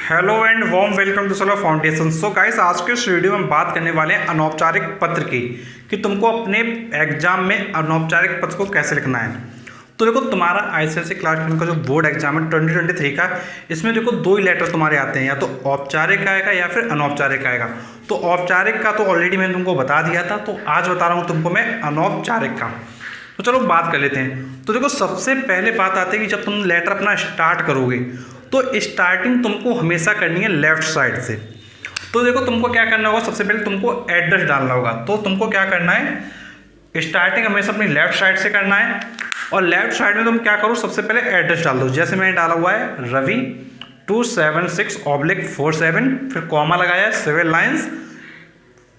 Hello and warm welcome to solar foundation. So guys, आज के इस वीडियो में बात करने वाले हैं अनौपचारिक पत्र की कि तुमको अपने एग्जाम में अनौपचारिक पत्र को कैसे लिखना है। तो देखो, तुम्हारा आईसीएसई क्लास 10 का जो बोर्ड एग्जाम है 2023 का, इसमें देखो दो ही लेटर तुम्हारे आते हैं, या तो औपचारिक आएगा या फिर अनौपचारिक आएगा। तो औपचारिक का तो ऑलरेडी मैंने तुमको बता दिया था, तो आज बता रहा हूँ तुमको मैं अनौपचारिक का। तो चलो बात कर लेते हैं। तो देखो, सबसे पहले बात आती है कि जब तुम लेटर अपना स्टार्ट करोगे तो स्टार्टिंग तुमको हमेशा करनी है लेफ्ट साइड से। तो देखो, तुमको क्या करना होगा, सबसे पहले तुमको एड्रेस डालना होगा। तो तुमको क्या करना है, स्टार्टिंग हमेशा अपनी लेफ्ट साइड से करना है। और लेफ्ट साइड में तुम क्या करो, सबसे पहले एड्रेस डाल दो। जैसे मैंने डाला हुआ है रवि 276/47, फिर कॉमा लगाया है, 7 लाइन्स,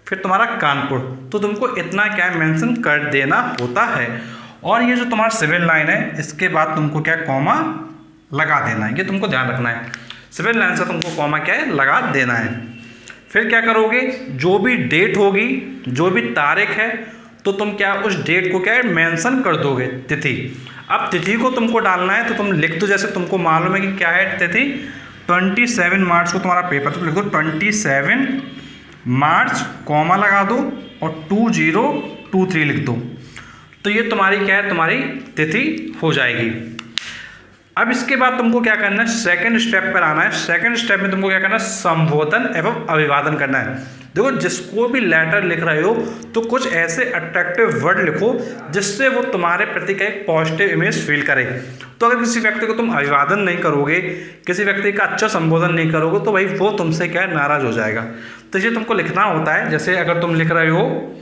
फिर तुम्हारा कानपुर। तो तुमको इतना क्या मेंशन कर देना होता है। और ये जो तुम्हारा 7 लाइन है, इसके बाद तुमको क्या कॉमा लगा देना है, ये तुमको ध्यान रखना है। 7 लाइन से तुमको कॉमा क्या है, लगा देना है। फिर क्या करोगे, जो भी डेट होगी, जो भी तारीख है, तो तुम क्या उस डेट को क्या है मेंशन कर दोगे, तिथि। अब तिथि को तुमको डालना है, तो तुम लिख दो, जैसे तुमको मालूम है कि क्या है तिथि, 27 मार्च को तुम्हारा पेपर, तो लिख दो 27 मार्च, कॉमा लगा दो और 2023 लिख दो। तो ये तुम्हारी क्या है, तुम्हारी तिथि हो जाएगी। अब इसके बाद तुमको क्या करना है, सेकंड स्टेप पर आना है। सेकंड स्टेप में तुमको क्या करना है, संबोधन एवं अभिवादन करना है। देखो, जिसको भी लेटर लिख रहे हो तो कुछ ऐसे अट्रैक्टिव वर्ड लिखो जिससे वो तुम्हारे प्रति का एक पॉजिटिव इमेज फील करे। तो अगर किसी व्यक्ति को तुम अभिवादन नहीं करोगे, किसी व्यक्ति का अच्छा संबोधन नहीं करोगे, तो भाई वो तुमसे क्या है, नाराज हो जाएगा। तो ये तुमको लिखना होता है। जैसे अगर तुम लिख रहे हो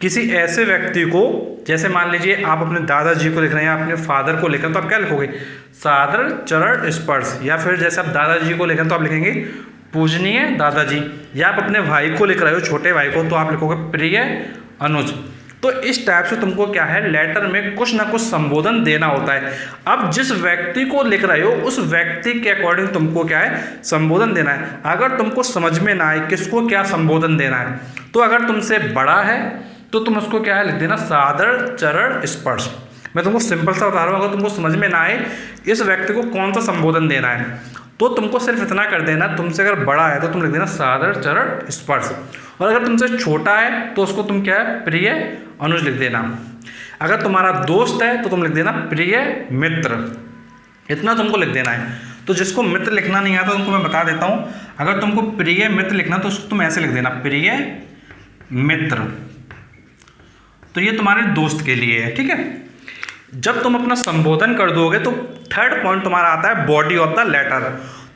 किसी ऐसे व्यक्ति को, जैसे मान लीजिए आप अपने दादाजी को लिख रहे हैं, अपने फादर को लिख रहे हैं, तो आप क्या लिखोगे, सादर चरण स्पर्श। या फिर जैसे आप दादाजी को लिख रहे हैं तो आप लिखेंगे पूजनीय दादाजी। या आप अपने भाई को लिख रहे हो, छोटे भाई को, तो आप लिखोगे प्रिय अनुज। तो इस टाइप से तुमको क्या है, लेटर में कुछ ना कुछ संबोधन देना होता है। अब जिस व्यक्ति को लिख रहे हो उस व्यक्ति के अकॉर्डिंग तुमको क्या है, संबोधन देना है। अगर तुमको समझ में ना आए किसको क्या संबोधन देना है, तो अगर तुमसे बड़ा है तो तुम उसको क्या है लिख देना, सादर चरण स्पर्श। मैं तुमको सिंपल सा बता रहा हूँ, अगर तुमको समझ में ना आए इस व्यक्ति को कौन सा संबोधन देना है, तो तुमको सिर्फ इतना कर देना, तुमसे अगर बड़ा है तो तुम लिख देना सादर चरण स्पर्श। और अगर तुमसे छोटा है तो उसको तुम क्या है, प्रिय अनुज लिख देना। अगर तुम्हारा दोस्त है तो तुम लिख देना प्रिय मित्र। इतना तुमको लिख देना है। तो जिसको मित्र लिखना नहीं आता तुमको मैं बता देता हूँ, अगर तुमको प्रिय मित्र लिखना तो उसको तुम ऐसे लिख देना, प्रिय मित्र। तो ये तुम्हारे दोस्त के लिए है, ठीक है। जब तुम अपना संबोधन कर दोगे तो थर्ड पॉइंट तुम्हारा आता है बॉडी ऑफ द लेटर,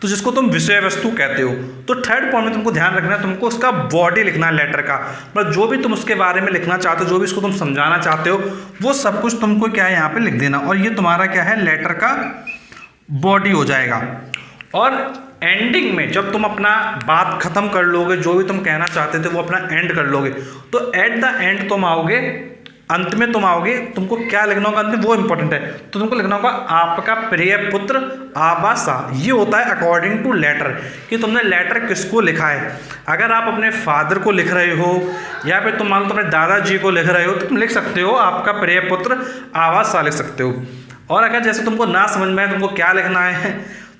तो जिसको तुम विषय वस्तु कहते हो। तो थर्ड पॉइंट में तुमको ध्यान रखना है, तुमको उसका बॉडी लिखना है लेटर का, मतलब जो भी तुम उसके बारे में लिखना चाहते हो, जो भी इसको तुम समझाना चाहते हो, वो सब कुछ तुमको क्या है यहाँ पे लिख देना। और ये तुम्हारा क्या है, लेटर का बॉडी हो जाएगा। और एंडिंग में जब तुम अपना बात खत्म कर लोगे, जो भी तुम कहना चाहते थे वो अपना एंड कर लोगे, तो एट द एंड तुम आओगे, अंत में तुम आओगे, तुमको क्या लिखना होगा अंत में, वो इंपॉर्टेंट है। तो तुमको लिखना होगा आपका प्रिय पुत्र आबासा। ये होता है अकॉर्डिंग टू लेटर, कि तुमने लेटर किसको लिखा है। अगर आप अपने फादर को लिख रहे हो या फिर तुम मान लो अपने दादाजी को लिख रहे हो, तो तुम लिख सकते हो आपका प्रिय पुत्र आबासा लिख सकते हो। और अगर जैसे तुमको ना समझ में आए तुमको क्या लिखना है,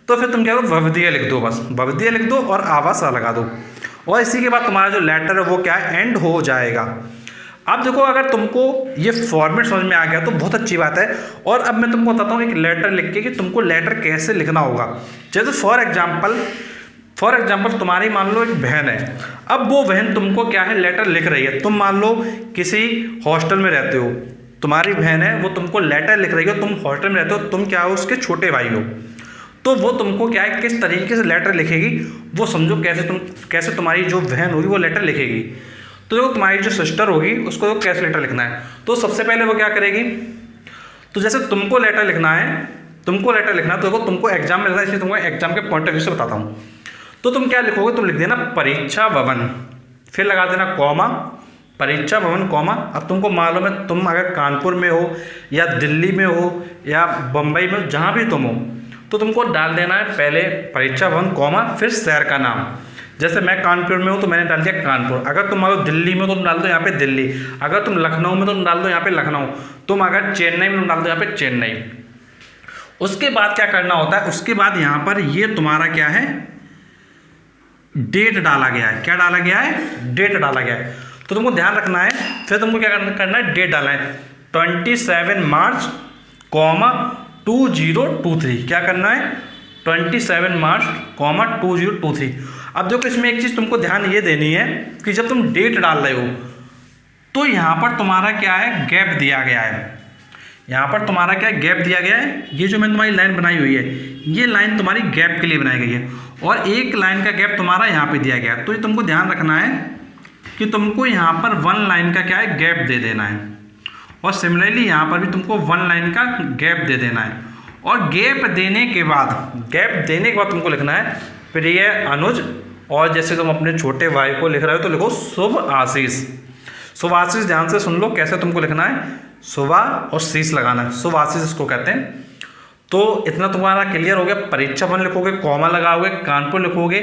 तो फिर तुम क्या करो, भवदीय लिख दो, बस भवदीय लिख दो और आवासा लगा दो। और इसी के बाद तुम्हारा जो लेटर है वो क्या है, एंड हो जाएगा। अब देखो, अगर तुमको ये फॉर्मेट समझ में आ गया तो बहुत अच्छी बात है। और अब मैं तुमको बताता हूँ एक लेटर लिख के कि तुमको लेटर कैसे लिखना होगा। जैसे फॉर एग्जाम्पल तुम्हारी मान लो एक बहन है। अब वो बहन तुमको क्या है, लेटर लिख रही है। तुम मान लो किसी हॉस्टल में रहते हो, तुम्हारी बहन है, वो तुमको लेटर लिख रही हो, तुम हॉस्टल में रहते हो, तुम क्या हो, उसके छोटे भाई हो। तो वो तुमको क्या है, किस तरीके से लेटर लिखेगी वो समझो, कैसे तुम्हारी जो बहन होगी वो लेटर लिखेगी। तो जो तुम्हारी जो सिस्टर होगी उसको कैसे लेटर लिखना है, तो सबसे पहले वो क्या करेगी, तो जैसे तुमको लेटर लिखना है, तो देखो तुमको एग्जाम में लिखना है, इसलिए तुमको एग्जाम के पॉइंट ऑफ व्यू से बताता हूँ। तो तुम क्या लिखोगे, तुम लिख देना परीक्षा भवन, फिर लगा देना कॉमा, परीक्षा भवन कॉमा। अब तुमको मालूम है, तुम अगर कानपुर में हो या दिल्ली में हो या बम्बई में, जहाँ भी तुम हो, तो तुमको डाल देना है पहले परीक्षा भवन कॉमा, फिर शहर का नाम। जैसे मैं कानपुर में हूँ तो मैंने डाल दिया कानपुर। अगर तुम अगर दिल्ली में तो तुम डाल दो यहाँ पे दिल्ली। अगर तुम लखनऊ में तो तुम डाल दो यहाँ पे लखनऊ। तुम अगर चेन्नई में तुम डाल दो यहाँ पे चेन्नई। उसके बाद क्या करना होता है, उसके बाद यहाँ पर ये तुम्हारा क्या है, डेट डाला गया है। क्या डाला गया है? डेट डाला गया है। तो तुमको ध्यान रखना है, फिर तुमको क्या करना है? डेट डालना है 27 मार्च 2023। क्या करना है? 27 मार्च 2023। अब देखो इसमें एक चीज़ तुमको ध्यान ये देनी है कि जब तुम डेट डाल रहे हो तो यहाँ पर तुम्हारा क्या है? गैप दिया गया है। यहाँ पर तुम्हारा क्या गैप दिया गया है? ये जो मैंने तुम्हारी लाइन बनाई हुई है, ये लाइन तुम्हारी गैप के लिए बनाई गई है, और एक लाइन का गैप तुम्हारा यहाँ पे दिया गया है। तो ये तुमको ध्यान रखना है कि तुमको यहाँ पर 1 लाइन का क्या है? गैप दे देना है, और सिमिलरली यहाँ पर भी तुमको 1 लाइन का गैप दे देना है। और गैप देने के बाद तुमको लिखना है प्रिय अनुज, और जैसे तुम अपने छोटे भाई को लिख रहे हो तो लिखो शुभ आशीष। शुभ आशीष ध्यान से सुन लो कैसे तुमको लिखना है, शुभा और शीश लगाना है, शुभ आशीष इसको कहते हैं। तो इतना तुम्हारा क्लियर हो गया। परीक्षा भवन लिखोगे, कॉमा लगाओगे, कानपुर लिखोगे,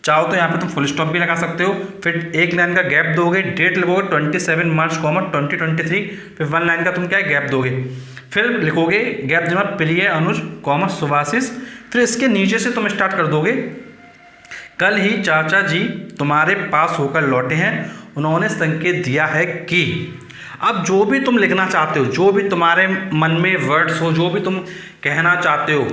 चाहो तो यहाँ पे तुम फुल स्टॉप भी लगा सकते हो, फिर एक लाइन का गैप दोगे, डेट लिखोगे 27 मार्च 2023, फिर 1 लाइन का तुम क्या है? गैप दोगे, फिर लिखोगे गैप देना प्रिय अनुज कॉमा शुभाशीष, फिर इसके नीचे से तुम स्टार्ट कर दोगे कल ही चाचा जी तुम्हारे पास होकर लौटे हैं, उन्होंने संकेत दिया है कि। अब जो भी तुम लिखना चाहते हो, जो भी तुम्हारे मन में वर्ड्स हो, जो भी तुम कहना चाहते हो,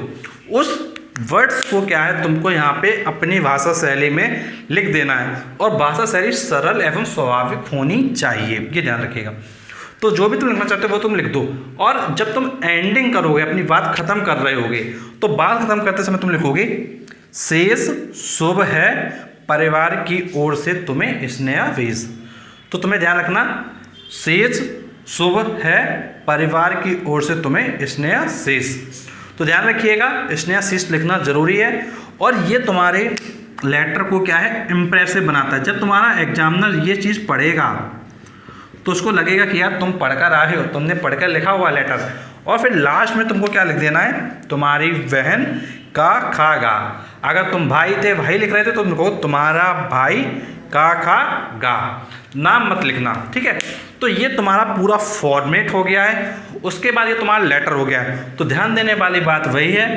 उस वर्ड्स को क्या है? तुमको यहाँ पे अपनी भाषा शैली में लिख देना है, और भाषा शैली सरल एवं स्वाभाविक होनी चाहिए, ये ध्यान रखिएगा। तो जो भी तुम लिखना चाहते हो वो तुम लिख दो, और जब तुम एंडिंग करोगे, अपनी बात खत्म कर रहे होगे, तो बात खत्म करते समय तुम लिखोगे शेष शुभ है परिवार की ओर से तुम्हें स्नेहाशीष। तो तुम्हें ध्यान रखना, शेष शुभ है परिवार की ओर से तुम्हें स्नेहाशीष। तो ध्यान रखिएगा, स्नेहाशीष लिखना जरूरी है, और ये तुम्हारे लेटर को क्या है? इम्प्रेसिव बनाता है। जब तुम्हारा एग्जामिनर ये चीज़ पढ़ेगा तो उसको लगेगा कि यार तुम पढ़कर आए हो, तुमने पढ़कर लिखा हुआ लेटर। और फिर लास्ट में तुमको क्या लिख देना है? तुम्हारी बहन का खागा। अगर तुम भाई थे, भाई लिख रहे थे, तो तुम लिखो तुम्हारा भाई का खा गा, नाम मत लिखना, ठीक है। तो ये तुम्हारा पूरा फॉर्मेट हो गया है। उसके बाद ये तुम्हारा लेटर हो गया है। तो ध्यान देने वाली बात वही है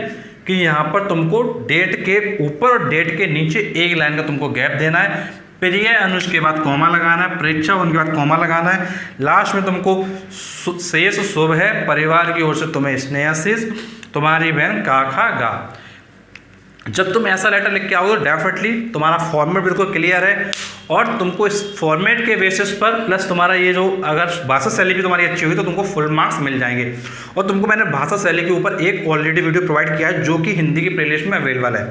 कि यहाँ पर तुमको डेट के ऊपर और डेट के नीचे एक लाइन का तुमको गैप देना है। प्रिय अनुज के बाद कॉमा लगाना है, परीक्षा उनके बाद कॉमा लगाना है, लास्ट में तुमको शेष शुभ है परिवार की ओर से तुम्हें स्नेहाशीष, तुम्हारी बहन का खा गा। जब तुम ऐसा लेटर लिख के आओगे तो डेफिनेटली तुम्हारा फॉर्मेट बिल्कुल क्लियर है, और तुमको इस फॉर्मेट के बेसिस पर प्लस तुम्हारा ये जो अगर भाषा शैली भी तुम्हारी अच्छी हुई तो तुमको फुल मार्क्स मिल जाएंगे। और तुमको मैंने भाषा शैली के ऊपर एक ऑलरेडी वीडियो प्रोवाइड किया है जो कि हिंदी की प्लेलिस्ट में अवेलेबल है।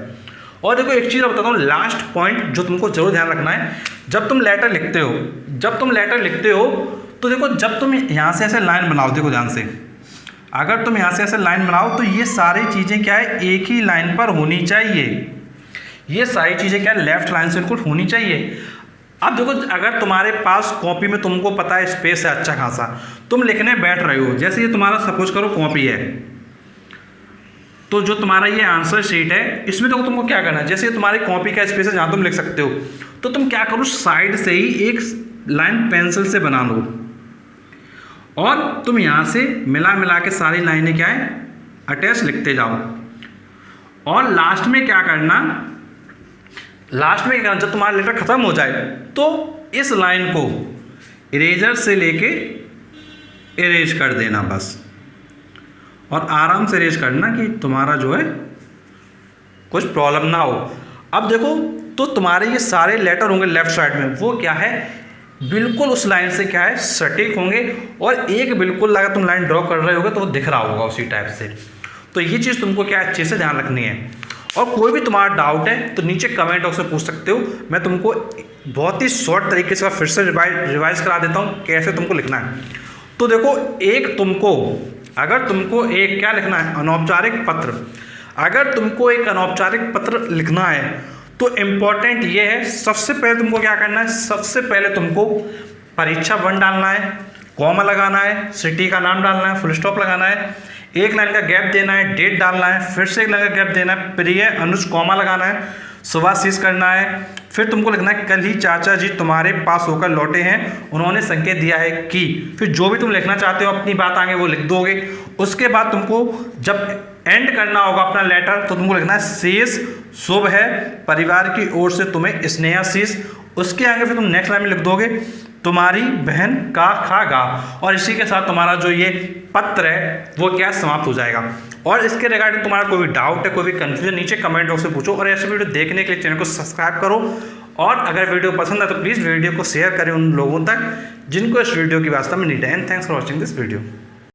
और देखो एक चीज़ बताता हूँ, लास्ट पॉइंट जो तुमको जरूर ध्यान रखना है, जब तुम लेटर लिखते हो तो देखो, जब तुम यहाँ से ऐसे लाइन बनाओ, देखो ध्यान से, अगर तुम यहाँ से ऐसे लाइन बनाओ तो ये सारी चीज़ें क्या है? एक ही लाइन पर होनी चाहिए। ये सारी चीज़ें क्या है? लेफ्ट लाइन से बिल्कुल होनी चाहिए। अब देखो, अगर तुम्हारे पास कॉपी में तुमको पता है स्पेस है अच्छा खासा, तुम लिखने बैठ रहे हो, जैसे ये तुम्हारा सपोज करो कॉपी है, तो जो तुम्हारा ये आंसर शीट है इसमें तो तुमको क्या करना है? जैसे तुम्हारी कॉपी का स्पेस है जहाँ तुम लिख सकते हो, तो तुम क्या करो, साइड से ही एक लाइन पेंसिल से बना लो, और तुम यहाँ से मिला के सारी लाइनें क्या है? अटैच लिखते जाओ। और लास्ट में क्या करना, जब तुम्हारा लेटर खत्म हो जाए तो इस लाइन को इरेजर से लेके इरेज कर देना बस, और आराम से इरेज करना कि तुम्हारा जो है कुछ प्रॉब्लम ना हो। अब देखो, तो तुम्हारे ये सारे लेटर होंगे लेफ्ट साइड में, वो क्या है? बिल्कुल उस लाइन से क्या है? सटीक होंगे, और एक बिल्कुल अगर तुम लाइन ड्रॉ कर रहे होगे तो वो दिख रहा होगा उसी टाइप से। तो ये चीज़ तुमको क्या अच्छे से ध्यान रखनी है। और कोई भी तुम्हारा डाउट है तो नीचे कमेंट बॉक्स में पूछ सकते हो, मैं तुमको बहुत ही शॉर्ट तरीके से फिर से रिवाइज करा देता हूँ कैसे तुमको लिखना है। तो देखो, अगर तुमको एक क्या लिखना है? अनौपचारिक पत्र। अगर तुमको एक अनौपचारिक पत्र लिखना है तो इम्पॉर्टेंट ये है, सबसे पहले तुमको क्या करना है? सबसे पहले तुमको परीक्षा 1 डालना है, कॉमा लगाना है, सिटी का नाम डालना है, फुल स्टॉप लगाना है, एक लाइन का गैप देना है, डेट डालना है, फिर से एक लाइन का गैप देना है, प्रिय अनुज कॉमा लगाना है, शुभाशीष करना है, फिर तुमको लिखना है कल ही चाचा जी तुम्हारे पास होकर लौटे हैं, उन्होंने संकेत दिया है कि। फिर जो भी तुम लिखना चाहते हो अपनी बात आगे वो लिख दोगे। उसके बाद तुमको जब एंड करना होगा अपना लेटर तो तुमको लिखना है शेष शुभ है, परिवार की ओर से तुम्हें स्नेहाशीष। उसके आगे फिर तुम नेक्स्ट लाइन में लिख दोगे तुम्हारी बहन का खागा, और इसी के साथ तुम्हारा जो ये पत्र है वो क्या समाप्त हो जाएगा। और इसके रिगार्डिंग तुम्हारा कोई भी डाउट है, कोई भी कंफ्यूजन, नीचे कमेंट बॉक्स में पूछो। और ऐसे वीडियो देखने के लिए चैनल को सब्सक्राइब करो, और अगर वीडियो पसंद है तो प्लीज़ वीडियो को शेयर करें उन लोगों तक जिनको इस वीडियो की वास्तव में नीड है। And thanks for watching this video.